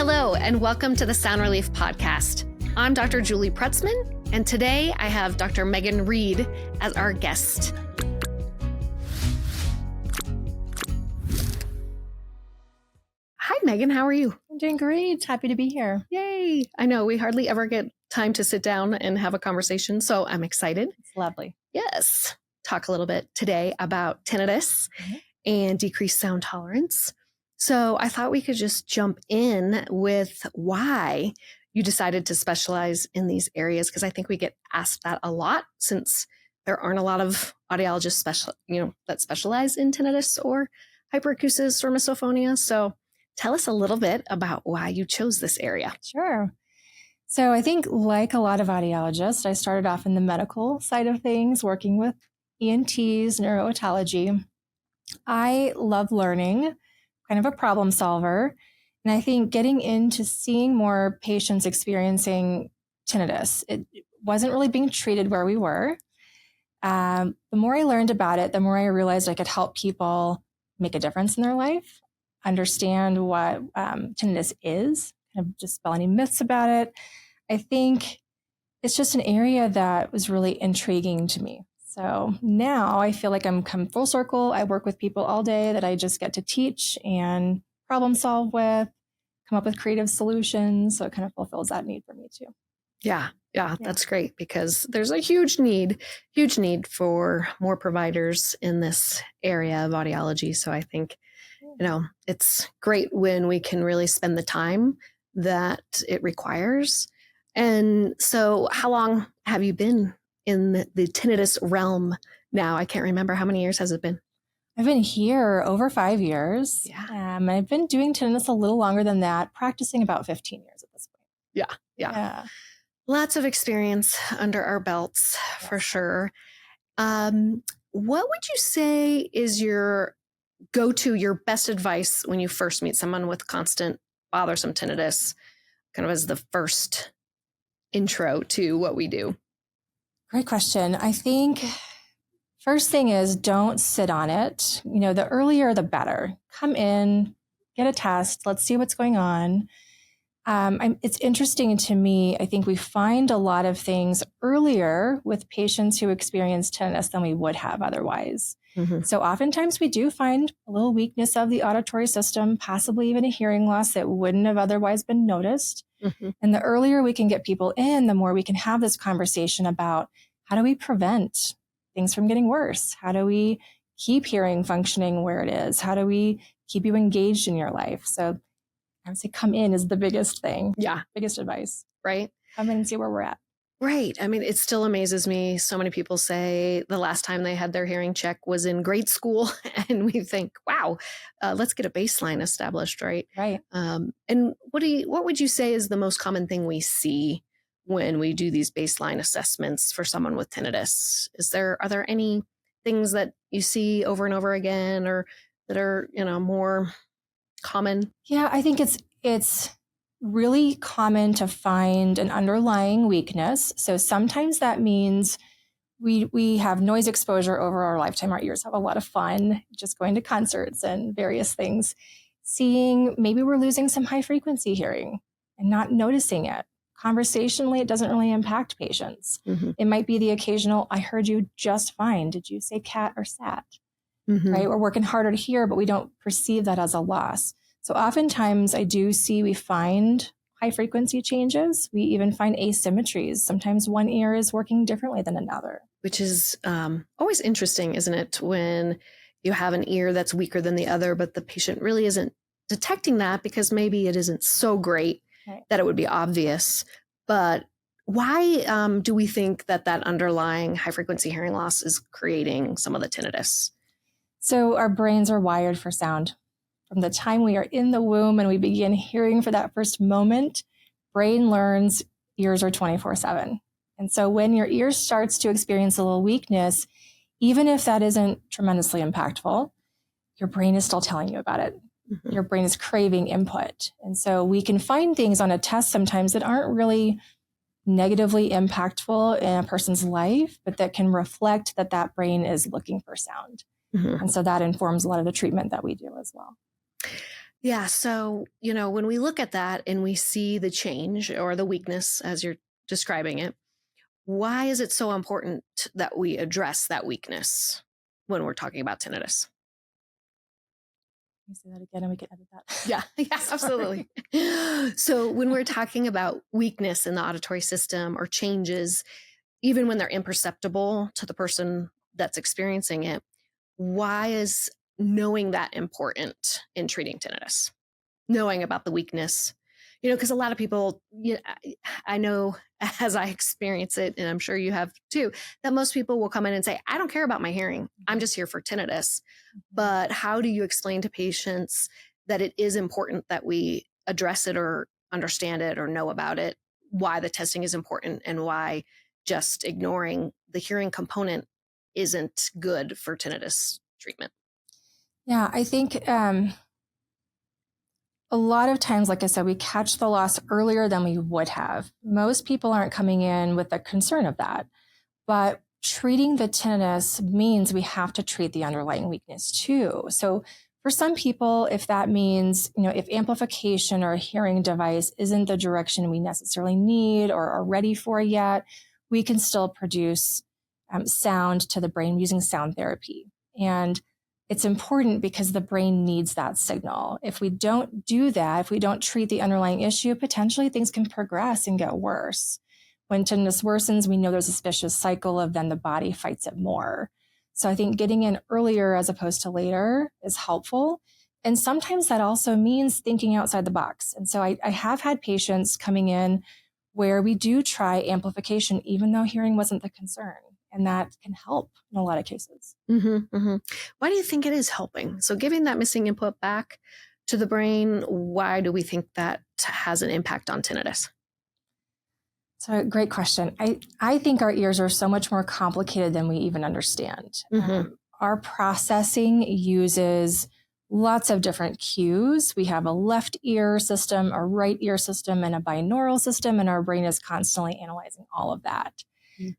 Hello, and welcome to the Sound Relief Podcast. I'm Dr. Julie Prutzman, and today I have Dr. Megan Reed as our guest. Hi, Megan. How are you? I'm doing great. Happy to be here. Yay. I know we hardly ever get time to sit down and have a conversation, so I'm excited. It's lovely. Yes. Talk a little bit today about tinnitus and decreased sound tolerance. So I thought we could just jump in with why you decided to specialize in these areas, because I think we get asked that a lot since there aren't a lot of audiologists that specialize in tinnitus or hyperacusis or misophonia. So tell us a little bit about why you chose this area. Sure. So I think like a lot of audiologists, I started off in the medical side of things, working with ENTs, neurotology. I love learning, kind of a problem solver. And I think getting into seeing more patients experiencing tinnitus, it wasn't really being treated where we were. The more I learned about it, the more I realized I could help people make a difference in their life, understand what tinnitus is, kind of dispel any myths about it. I think it's just an area that was really intriguing to me. So now I feel like I'm come full circle. I work with people all day that I just get to teach and problem solve with, come up with creative solutions. So it kind of fulfills that need for me too. Yeah, that's great, because there's a huge need for more providers in this area of audiology. So I think, it's great when we can really spend the time that it requires. And so how long have you been in the tinnitus realm now? I can't remember. How many years has it been? I've been here over 5 years. Yeah. I've been doing tinnitus a little longer than that, practicing about 15 years at this point. Yeah. Lots of experience under our belts, for sure. What would you say is your go-to, your best advice when you first meet someone with constant bothersome tinnitus, kind of as the first intro to what we do? Great question. I think first thing is don't sit on it. The earlier, the better. Come in, get a test. Let's see what's going on. It's interesting to me. I think we find a lot of things earlier with patients who experience tinnitus than we would have otherwise. Mm-hmm. So oftentimes we do find a little weakness of the auditory system, possibly even a hearing loss that wouldn't have otherwise been noticed. Mm-hmm. And the earlier we can get people in, the more we can have this conversation about how do we prevent things from getting worse? How do we keep hearing functioning where it is? How do we keep you engaged in your life? So I would say come in is the biggest thing. Yeah. Biggest advice. Right. Come in and see where we're at. Right. I mean, it still amazes me. So many people say the last time they had their hearing check was in grade school. And we think, wow, let's get a baseline established, right? Right. And what would you say is the most common thing we see when we do these baseline assessments for someone with tinnitus? Are there any things that you see over and over again, or that are, more common? Yeah, I think it's really common to find an underlying weakness. So sometimes that means we have noise exposure over our lifetime. Our ears have a lot of fun just going to concerts and various things. Seeing maybe we're losing some high frequency hearing and not noticing it. Conversationally, it doesn't really impact patients. Mm-hmm. It might be the occasional, I heard you just fine. Did you say cat or sat? Mm-hmm. Right? We're working harder to hear, but we don't perceive that as a loss. So oftentimes we find high frequency changes. We even find asymmetries. Sometimes one ear is working differently than another. Which is always interesting, isn't it? When you have an ear that's weaker than the other, but the patient really isn't detecting that because maybe it isn't so great that it would be obvious. But why do we think that underlying high frequency hearing loss is creating some of the tinnitus? So our brains are wired for sound. From the time we are in the womb and we begin hearing for that first moment, brain learns ears are 24/7. And so when your ear starts to experience a little weakness, even if that isn't tremendously impactful, your brain is still telling you about it. Mm-hmm. Your brain is craving input. And so we can find things on a test sometimes that aren't really negatively impactful in a person's life, but that can reflect that brain is looking for sound. Mm-hmm. And so that informs a lot of the treatment that we do as well. Yeah. So, when we look at that and we see the change or the weakness as you're describing it, why is it so important that we address that weakness when we're talking about tinnitus? Can you say that again and we can edit that? Yeah, yeah, absolutely. So, when we're talking about weakness in the auditory system or changes, even when they're imperceptible to the person that's experiencing it, why is knowing that important in treating tinnitus? Knowing about the weakness, because a lot of people, I know as I experience it, and I'm sure you have too, that most people will come in and say, I don't care about my hearing. I'm just here for tinnitus. But how do you explain to patients that it is important that we address it or understand it or know about it, why the testing is important and why just ignoring the hearing component isn't good for tinnitus treatment? Yeah, I think a lot of times, like I said, we catch the loss earlier than we would have. Most people aren't coming in with a concern of that. But treating the tinnitus means we have to treat the underlying weakness too. So for some people, if that means, if amplification or a hearing device isn't the direction we necessarily need or are ready for yet, we can still produce sound to the brain using sound therapy. And it's important because the brain needs that signal. If we don't do that, if we don't treat the underlying issue, potentially things can progress and get worse. When tinnitus worsens, we know there's a vicious cycle of then the body fights it more. So I think getting in earlier as opposed to later is helpful. And sometimes that also means thinking outside the box. And so I have had patients coming in where we do try amplification, even though hearing wasn't the concern. And that can help in a lot of cases. Why do you think it is helping? So giving that missing input back to the brain, why do we think that has an impact on tinnitus? So great question. I think our ears are so much more complicated than we even understand. Our processing uses lots of different cues. We have a left ear system, a right ear system, and a binaural system, and our brain is constantly analyzing all of that.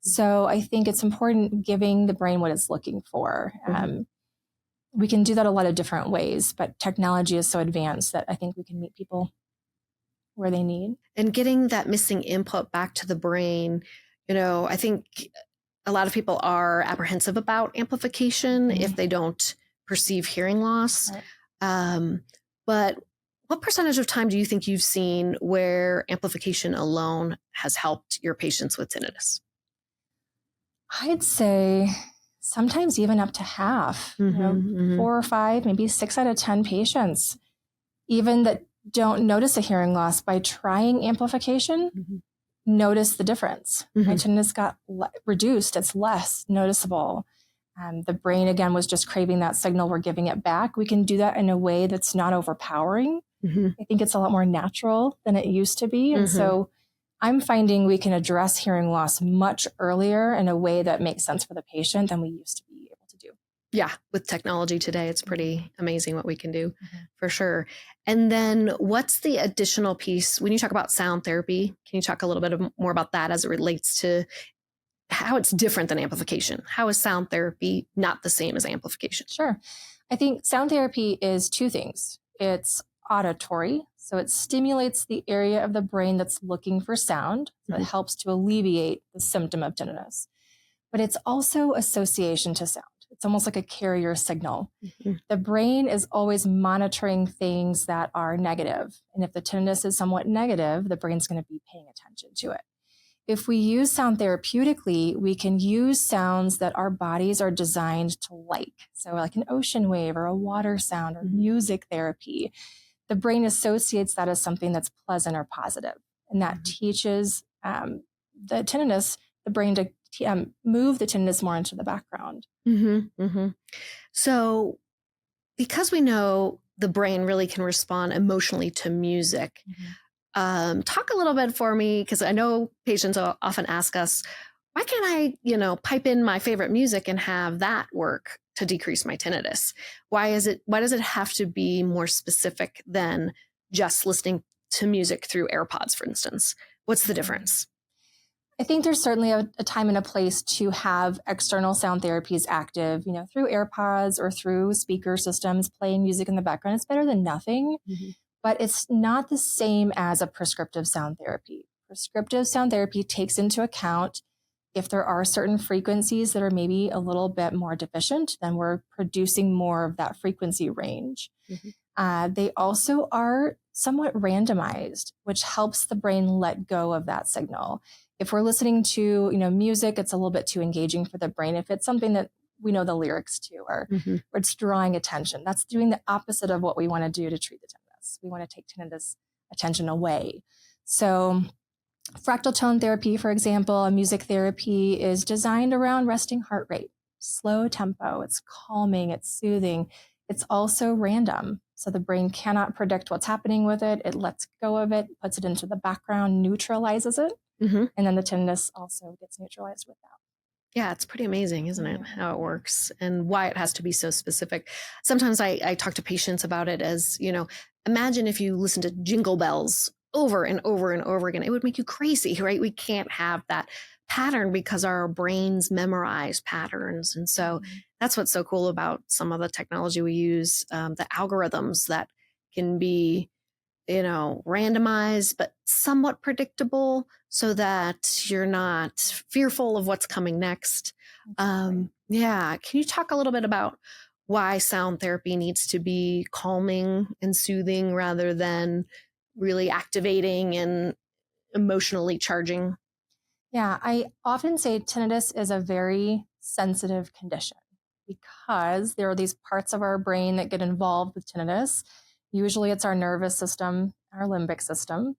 So I think it's important giving the brain what it's looking for. We can do that a lot of different ways, but technology is so advanced that I think we can meet people where they need. And getting that missing input back to the brain, I think a lot of people are apprehensive about amplification if they don't perceive hearing loss. Right. But what percentage of time do you think you've seen where amplification alone has helped your patients with tinnitus? I'd say sometimes even up to half, 4 or 5, maybe 6 out of 10 patients, even that don't notice a hearing loss by trying amplification, notice the difference. My tinnitus got reduced. It's less noticeable. The brain, again, was just craving that signal. We're giving it back. We can do that in a way that's not overpowering. I think it's a lot more natural than it used to be. And so I'm finding we can address hearing loss much earlier in a way that makes sense for the patient than we used to be able to do. Yeah, with technology today, it's pretty amazing what we can do for sure. And then what's the additional piece when you talk about sound therapy? Can you talk a little bit more about that as it relates to how it's different than amplification? How is sound therapy not the same as amplification? Sure. I think sound therapy is 2 things. It's auditory, so it stimulates the area of the brain that's looking for sound. So it helps to alleviate the symptom of tinnitus. But it's also association to sound. It's almost like a carrier signal. The brain is always monitoring things that are negative. And if the tinnitus is somewhat negative, the brain's going to be paying attention to it. If we use sound therapeutically, we can use sounds that our bodies are designed to like. So like an ocean wave or a water sound or music therapy. The brain associates that as something that's pleasant or positive. And that teaches the brain to move the tinnitus more into the background. So because we know the brain really can respond emotionally to music, talk a little bit for me, because I know patients often ask us, why can't I, pipe in my favorite music and have that work to decrease my tinnitus? Why does it have to be more specific than just listening to music through AirPods, for instance? What's the difference? I think there's certainly a time and a place to have external sound therapies active, through AirPods or through speaker systems, playing music in the background. It's better than nothing, but it's not the same as a prescriptive sound therapy. Prescriptive sound therapy takes into account if there are certain frequencies that are maybe a little bit more deficient, then we're producing more of that frequency range. They also are somewhat randomized, which helps the brain let go of that signal. If we're listening to, music, it's a little bit too engaging for the brain. If it's something that we know the lyrics to, or it's drawing attention, that's doing the opposite of what we want to do to treat the tinnitus. We want to take tinnitus attention away. So fractal tone therapy, for example, a music therapy, is designed around resting heart rate, slow tempo. It's calming, it's soothing. It's also random. So the brain cannot predict what's happening with it. It lets go of it, puts it into the background, neutralizes it. And then the tinnitus also gets neutralized with that. Yeah, it's pretty amazing, isn't it, how it works and why it has to be so specific. Sometimes I talk to patients about it as, imagine if you listen to Jingle Bells over and over and over again. It would make you crazy, right? We can't have that pattern because our brains memorize patterns. And so that's what's so cool about some of the technology we use, the algorithms that can be randomized, but somewhat predictable so that you're not fearful of what's coming next. Yeah. Can you talk a little bit about why sound therapy needs to be calming and soothing rather than really activating and emotionally charging? Yeah, I often say tinnitus is a very sensitive condition because there are these parts of our brain that get involved with tinnitus. Usually it's our nervous system, our limbic system.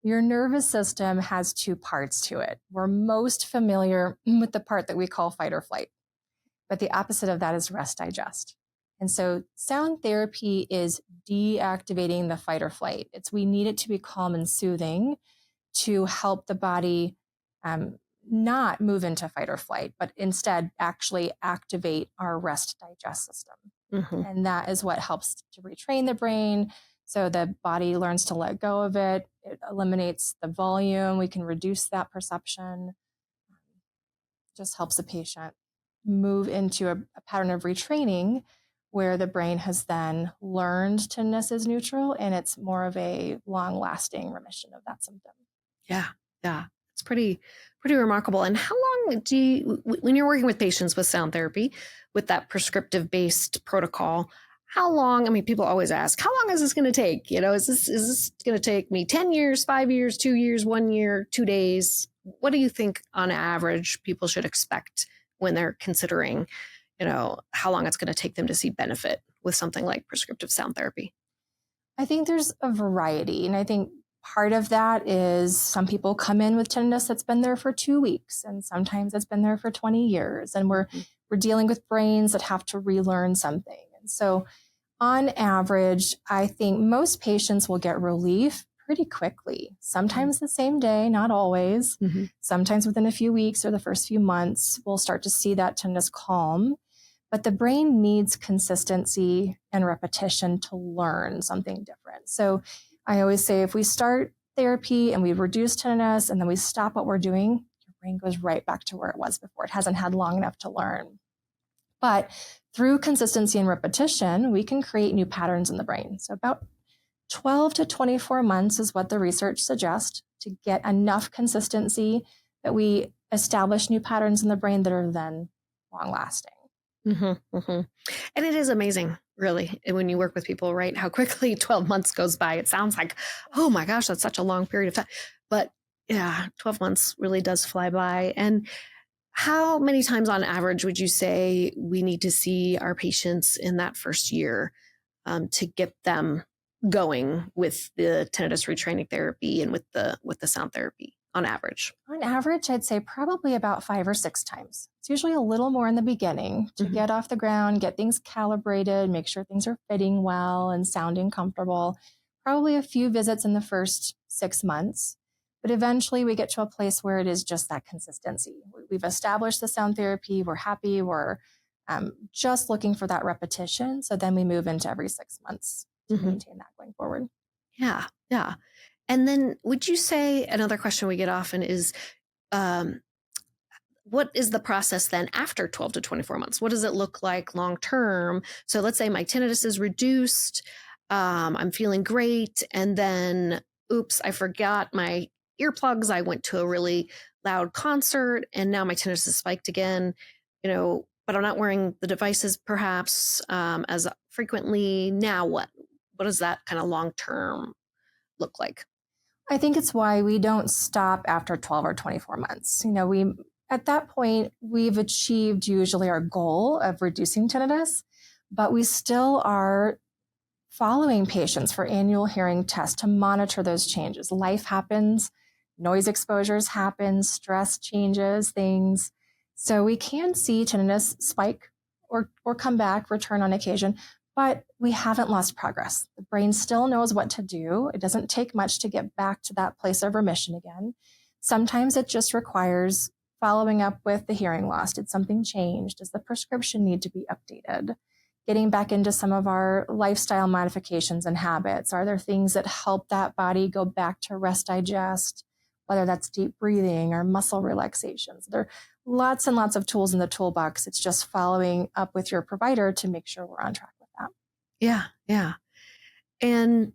Your nervous system has two parts to it. We're most familiar with the part that we call fight or flight, but the opposite of that is rest digest. And so sound therapy is deactivating the fight or flight. We need it to be calm and soothing to help the body not move into fight or flight, but instead actually activate our rest digest system. And that is what helps to retrain the brain. So the body learns to let go of it. It eliminates the volume. We can reduce that perception. Just helps the patient move into a pattern of retraining where the brain has then learned tinnitus is neutral and it's more of a long-lasting remission of that symptom. Yeah. It's pretty remarkable. And how long when you're working with patients with sound therapy, with that prescriptive based protocol, how long, people always ask, how long is this going to take? Is this going to take me 10 years, 5 years, 2 years, 1 year, 2 days? What do you think on average people should expect when they're considering, how long it's going to take them to see benefit with something like prescriptive sound therapy? I think there's a variety. And I think part of that is some people come in with tinnitus that's been there for 2 weeks, and sometimes it's been there for 20 years. And we're dealing with brains that have to relearn something. And so on average, I think most patients will get relief pretty quickly, sometimes the same day, not always. Sometimes within a few weeks or the first few months, we'll start to see that tinnitus calm. But the brain needs consistency and repetition to learn something different. So I always say if we start therapy and we reduce tinnitus and then we stop what we're doing, your brain goes right back to where it was before. It hasn't had long enough to learn. But through consistency and repetition, we can create new patterns in the brain. So about 12 to 24 months is what the research suggests to get enough consistency that we establish new patterns in the brain that are then long lasting. And it is amazing, really, when you work with people, right? How quickly 12 months goes by. It sounds like, oh my gosh, that's such a long period of time. But yeah, 12 months really does fly by. And how many times on average would you say we need to see our patients in that first year to get them going with the tinnitus retraining therapy and with the sound therapy on average? On average, I'd say probably about 5 or 6 times. It's usually a little more in the beginning to get off the ground, get things calibrated, make sure things are fitting well and sounding comfortable. Probably a few visits in the first 6 months. But eventually we get to a place where it is just that consistency. We've established the sound therapy. We're happy. We're just looking for that repetition. So then we move into every 6 months to maintain that going forward. Yeah. And then would you say, another question we get often is, um, what is the process then after 12 to 24 months? What does it look like long term? So let's say my tinnitus is reduced. I'm feeling great. And then, oops, I forgot my earplugs. I went to a really loud concert and now my tinnitus is spiked again, but I'm not wearing the devices perhaps as frequently. Now what? What does that kind of long term look like? I think it's why we don't stop after 12 or 24 months. We at that point we've achieved usually our goal of reducing tinnitus, but we still are following patients for annual hearing tests to monitor those changes. Life happens, noise exposures happen, stress changes things. So we can see tinnitus spike or come back, return on occasion, but we haven't lost progress. The brain still knows what to do. It doesn't take much to get back to that place of remission again. Sometimes it just requires following up with the hearing loss. Did something change? Does the prescription need to be updated? Getting back into some of our lifestyle modifications and habits. Are there things that help that body go back to rest digest, whether that's deep breathing or muscle relaxations? There are lots and lots of tools in the toolbox. It's just following up with your provider to make sure we're on track with that. Yeah, yeah. And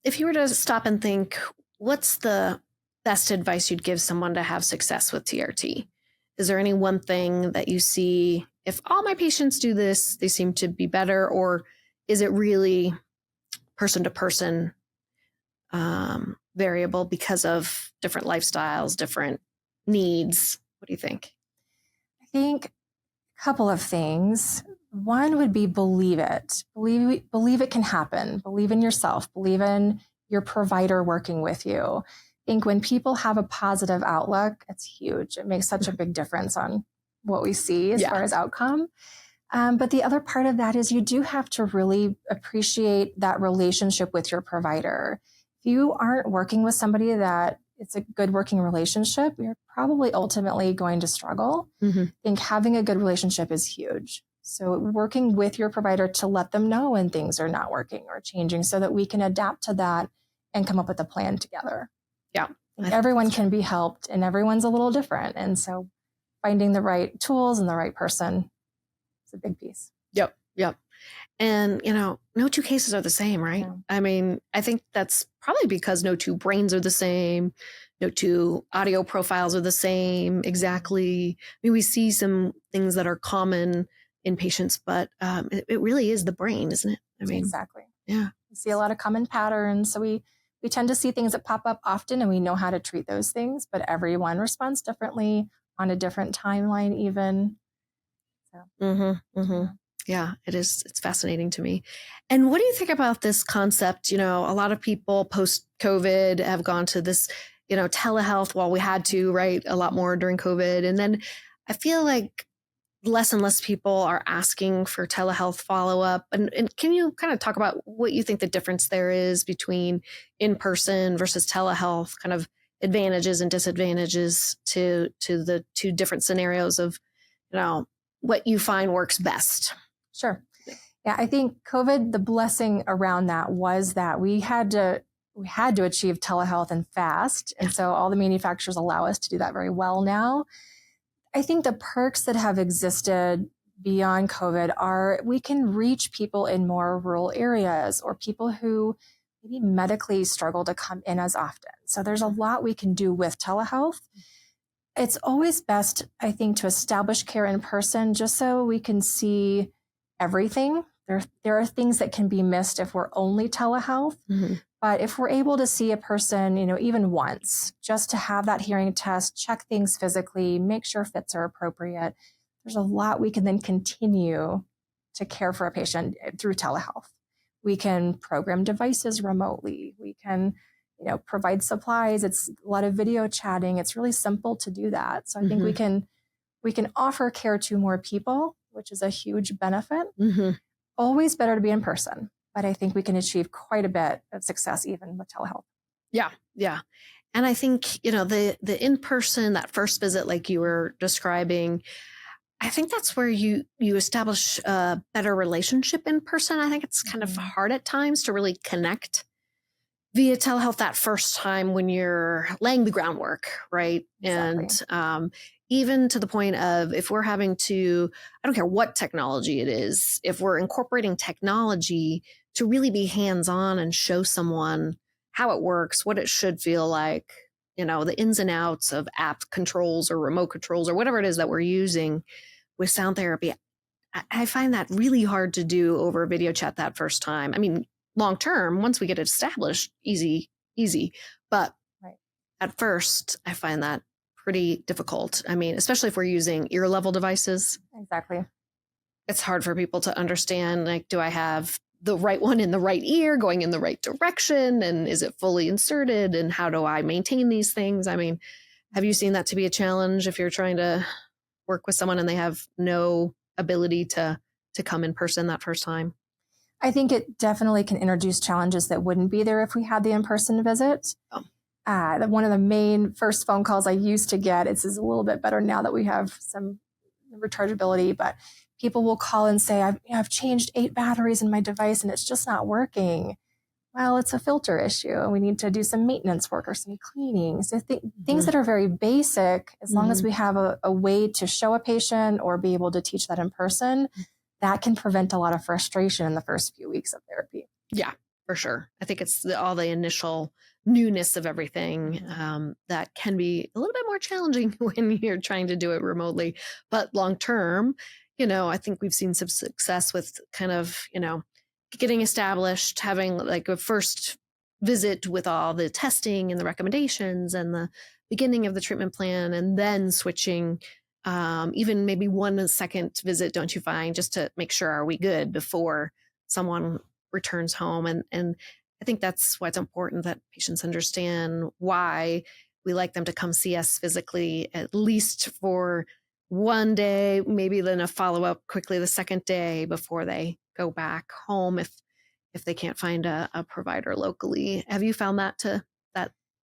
if you were to stop and think, what's the best advice you'd give someone to have success with TRT? Is there any one thing that you see, if all my patients do this, they seem to be better, or is it really person to person variable because of different lifestyles, different needs? What do you think? I think a couple of things. One would be believe it. Believe it can happen. Believe in yourself. Believe in your provider working with you. I think when people have a positive outlook, it's huge. It makes such a big difference on what we see as far as outcome. But the other part of that is you do have to really appreciate that relationship with your provider. If you aren't working with somebody that it's a good working relationship, you're probably ultimately going to struggle. Mm-hmm. I think having a good relationship is huge. So working with your provider to let them know when things are not working or changing so that we can adapt to that and come up with a plan together. Yeah. Everyone can be helped and everyone's a little different. And so finding the right tools and the right person is a big piece. Yep. And, no two cases are the same, right? No. I mean, I think that's probably because no two brains are the same. No two audio profiles are the same exactly. I mean, we see some things that are common in patients, but it really is the brain, isn't it? I mean, exactly. Yeah. We see a lot of common patterns. So we tend to see things that pop up often and we know how to treat those things, but everyone responds differently on a different timeline even. So. Yeah, it is. It's fascinating to me. And what do you think about this concept? A lot of people post-COVID have gone to this, telehealth. Well, we had to, right? A lot more during COVID. And then I feel like less and less people are asking for telehealth follow-up. And can you kind of talk about what you think the difference there is between in-person versus telehealth, kind of advantages and disadvantages to the two different scenarios of, what you find works best? Sure. Yeah, I think COVID, the blessing around that was that we had to achieve telehealth and fast. And so all the manufacturers allow us to do that very well now. I think the perks that have existed beyond COVID are we can reach people in more rural areas or people who maybe medically struggle to come in as often. So there's a lot we can do with telehealth. It's always best, I think, to establish care in person just so we can see everything. There are things that can be missed if we're only telehealth. Mm-hmm. But if we're able to see a person, even once, just to have that hearing test, check things physically, make sure fits are appropriate, there's a lot we can then continue to care for a patient through telehealth. We can program devices remotely. We can, provide supplies. It's a lot of video chatting. It's really simple to do that. So I think we can offer care to more people, which is a huge benefit. Mm-hmm. Always better to be in person, but I think we can achieve quite a bit of success even with telehealth. Yeah. And I think, the in-person, that first visit, like you were describing, I think that's where you establish a better relationship in person. I think it's kind of hard at times to really connect via telehealth that first time when you're laying the groundwork, right? Exactly. And even to the point of if we're having to, I don't care what technology it is, if we're incorporating technology to really be hands-on and show someone how it works, what it should feel like, the ins and outs of app controls or remote controls or whatever it is that we're using with sound therapy. I find that really hard to do over a video chat that first time. I mean, long term, once we get it established, easy. But Right. at first, I find that pretty difficult. I mean, especially if we're using ear level devices, Exactly. it's hard for people to understand, like, do I have the right one in the right ear going in the right direction? And is it fully inserted? And how do I maintain these things? I mean, have you seen that to be a challenge if you're trying to work with someone and they have no ability to come in person that first time? I think it definitely can introduce challenges that wouldn't be there if we had the in-person visit. Oh. One of the main first phone calls I used to get, it's a little bit better now that we have some rechargeability, but people will call and say, I've changed 8 batteries in my device and it's just not working. Well, it's a filter issue and we need to do some maintenance work or some cleaning. So things that are very basic, as long as we have a way to show a patient or be able to teach that in person, that can prevent a lot of frustration in the first few weeks of therapy. Yeah, for sure. I think it's all the initial newness of everything that can be a little bit more challenging when you're trying to do it remotely. But long term, I think we've seen some success with kind of, getting established, having like a first visit with all the testing and the recommendations and the beginning of the treatment plan, and then switching even maybe 1 second visit, don't you find, just to make sure, are we good before someone returns home? And I think that's why it's important that patients understand why we like them to come see us physically, at least for one day, maybe then a follow-up quickly the second day before they go back home if they can't find a provider locally. Have you found that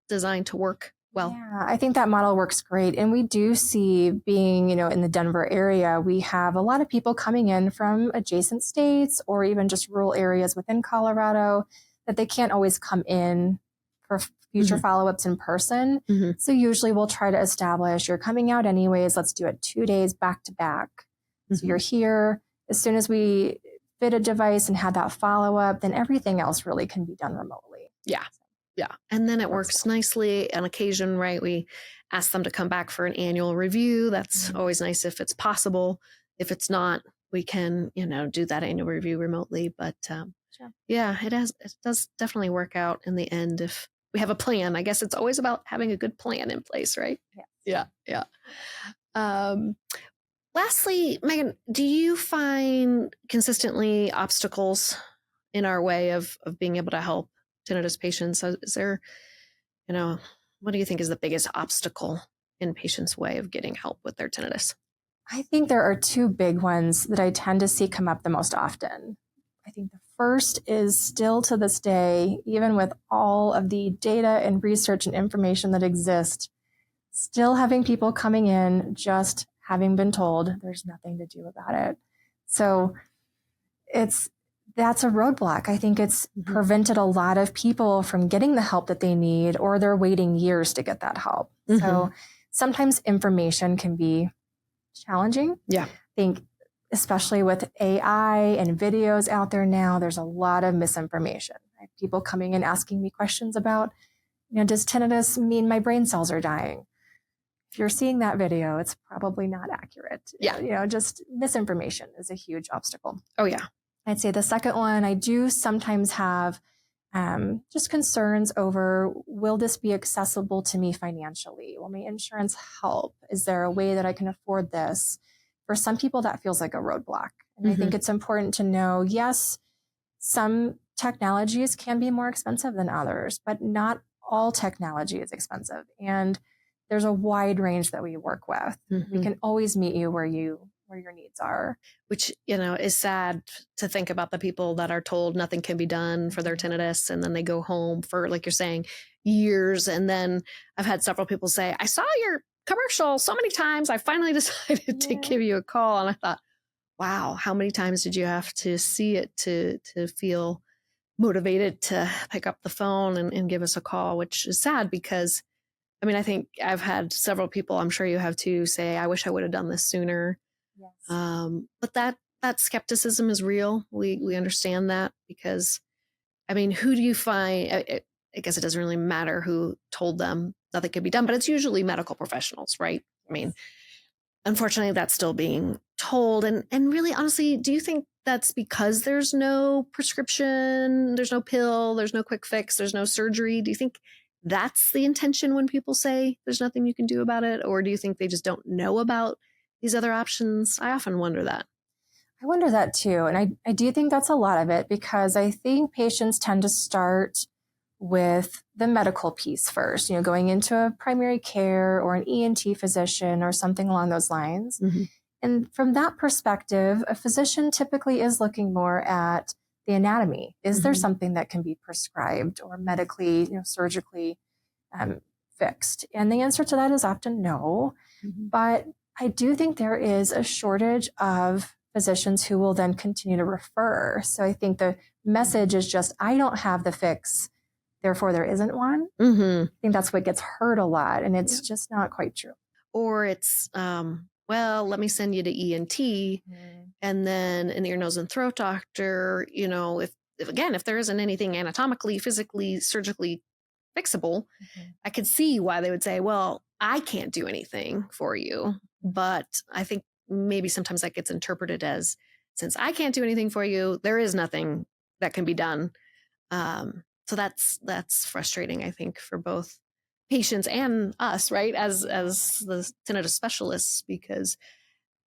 design to work well? Yeah, I think that model works great. And we do see, being, in the Denver area, we have a lot of people coming in from adjacent states or even just rural areas within Colorado that they can't always come in for future follow-ups in person. So usually we'll try to establish, you're coming out anyways, let's do it 2 days back to back. So you're here. As soon as we fit a device and have that follow-up, then everything else really can be done remotely. Yeah. Yeah. And then it works nicely on occasion, right? We ask them to come back for an annual review. That's always nice if it's possible. If it's not, we can, do that annual review remotely. But yeah, it does definitely work out in the end if we have a plan. I guess it's always about having a good plan in place, right? Yes. Yeah. Lastly, Megan, do you find consistently obstacles in our way of being able to help tinnitus patients? Is there, what do you think is the biggest obstacle in patients' way of getting help with their tinnitus? I think there are 2 big ones that I tend to see come up the most often. I think the first is still to this day, even with all of the data and research and information that exist, still having people coming in just having been told there's nothing to do about it. So that's a roadblock. I think it's prevented a lot of people from getting the help that they need, or they're waiting years to get that help. So sometimes information can be challenging. Yeah. I think especially with AI and videos out there now, there's a lot of misinformation. I have people coming in asking me questions about, does tinnitus mean my brain cells are dying? If you're seeing that video, it's probably not accurate. Yeah. Just misinformation is a huge obstacle. Oh, yeah. I'd say the second one, I do sometimes have just concerns over, will this be accessible to me financially? Will my insurance help? Is there a way that I can afford this? For some people, that feels like a roadblock. And I think it's important to know, yes, some technologies can be more expensive than others, but not all technology is expensive. And there's a wide range that we work with. We can always meet you where your needs are. Which, is sad to think about the people that are told nothing can be done for their tinnitus. And then they go home for, like you're saying, years. And then I've had several people say, I saw your commercial so many times, I finally decided to give you a call. And I thought, wow, how many times did you have to see it to feel motivated to pick up the phone and give us a call, which is sad because, I mean, I think I've had several people, I'm sure you have too, say, I wish I would have done this sooner. Yes. But that skepticism is real. We understand that because, I mean, who do you find? I guess it doesn't really matter who told them nothing could be done, but it's usually medical professionals, right? I mean, unfortunately, that's still being told. And really, honestly, do you think that's because there's no prescription, there's no pill, there's no quick fix, there's no surgery? Do you think that's the intention when people say there's nothing you can do about it? Or do you think they just don't know about these other options? I often wonder that. I wonder that too. And I do think that's a lot of it because I think patients tend to start with the medical piece first, going into a primary care or an ENT physician or something along those lines. Mm-hmm. And from that perspective, a physician typically is looking more at the anatomy. Is there something that can be prescribed or medically, surgically fixed? And the answer to that is often no. Mm-hmm. But I do think there is a shortage of physicians who will then continue to refer. So I think the message is just, I don't have the fix, therefore there isn't one. Mm-hmm. I think that's what gets heard a lot, and it's just not quite true. Or it's, well, let me send you to ENT and then an ear, nose, and throat doctor. If there isn't anything anatomically, physically, surgically fixable, I could see why they would say, well, I can't do anything for you. But I think maybe sometimes that gets interpreted as, since I can't do anything for you, there is nothing that can be done. So that's frustrating, I think, for both patients and us, right, as the tinnitus specialists, because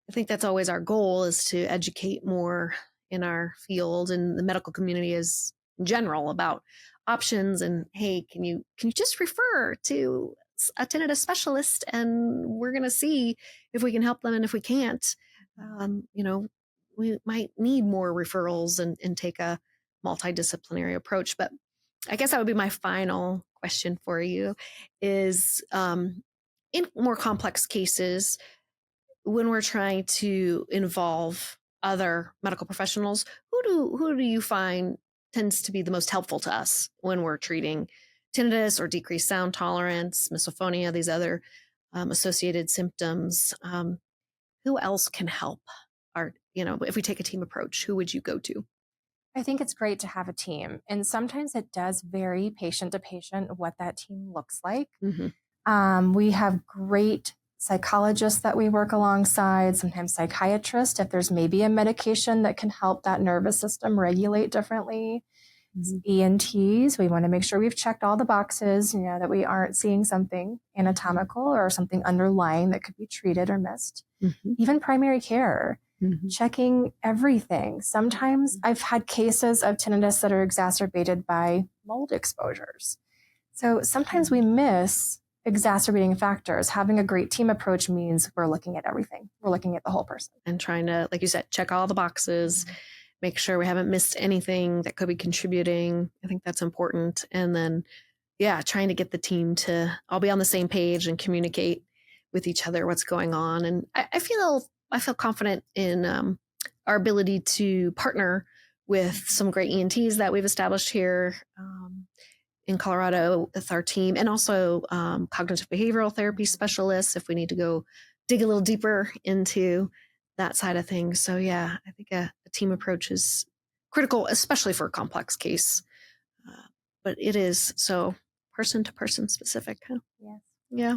I think that's always our goal, is to educate more in our field and the medical community is in general about options. And hey, can you just refer to a tinnitus specialist and we're going to see if we can help them. And if we can't, we might need more referrals and take a multidisciplinary approach. But I guess that would be my final question for you is, in more complex cases, when we're trying to involve other medical professionals, who do you find tends to be the most helpful to us when we're treating tinnitus or decreased sound tolerance, misophonia, these other associated symptoms? Who else can help? If we take a team approach, who would you go to? I think it's great to have a team. And sometimes it does vary patient to patient what that team looks like. Mm-hmm. We have great psychologists that we work alongside, sometimes psychiatrists, if there's maybe a medication that can help that nervous system regulate differently. Mm-hmm. ENTs, we want to make sure we've checked all the boxes, that we aren't seeing something anatomical or something underlying that could be treated or missed. Mm-hmm. Even primary care. Mm-hmm. Checking everything. Sometimes I've had cases of tinnitus that are exacerbated by mold exposures. So sometimes we miss exacerbating factors. Having a great team approach means we're looking at everything. We're looking at the whole person. And trying to, like you said, check all the boxes, make sure we haven't missed anything that could be contributing. I think that's important. And then, trying to get the team to all be on the same page and communicate with each other what's going on. And I feel confident in our ability to partner with some great ENTs that we've established here in Colorado with our team, and also cognitive behavioral therapy specialists if we need to go dig a little deeper into that side of things. So I think a team approach is critical, especially for a complex case. But it is so person to person specific. Huh? Yes. Yeah.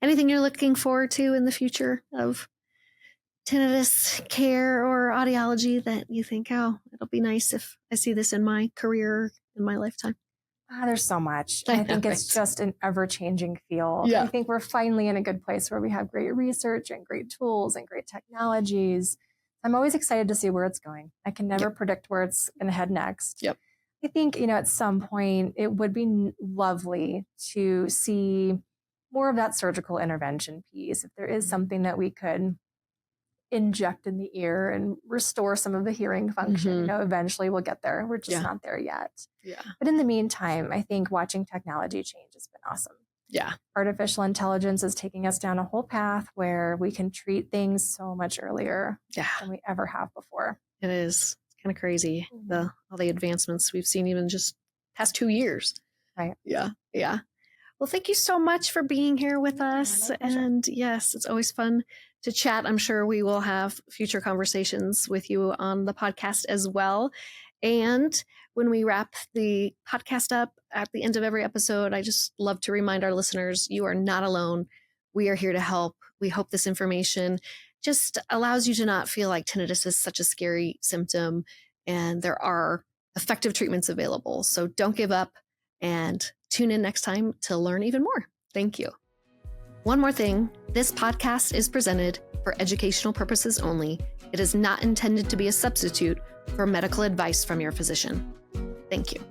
Anything you're looking forward to in the future of tinnitus care or audiology that you think, it'll be nice if I see this in my career, in my lifetime? There's so much. I think it's just an ever-changing field. Yeah. I think we're finally in a good place where we have great research and great tools and great technologies. I'm always excited to see where it's going. I can never predict where it's going to head next. Yep. I think, at some point it would be lovely to see more of that surgical intervention piece. If there is something that we could inject in the ear and restore some of the hearing function. Mm-hmm. Eventually we'll get there. We're just not there yet. Yeah. But in the meantime, I think watching technology change has been awesome. Yeah. Artificial intelligence is taking us down a whole path where we can treat things so much earlier than we ever have before. It is kind of crazy, all the advancements we've seen even just past 2 years. Right. Yeah. Well, thank you so much for being here with us. And yes, it's always fun to chat. I'm sure we will have future conversations with you on the podcast as well. And when we wrap the podcast up at the end of every episode, I just love to remind our listeners, you are not alone. We are here to help. We hope this information just allows you to not feel like tinnitus is such a scary symptom, and there are effective treatments available. So don't give up, and tune in next time to learn even more. Thank you. One more thing, this podcast is presented for educational purposes only. It is not intended to be a substitute for medical advice from your physician. Thank you.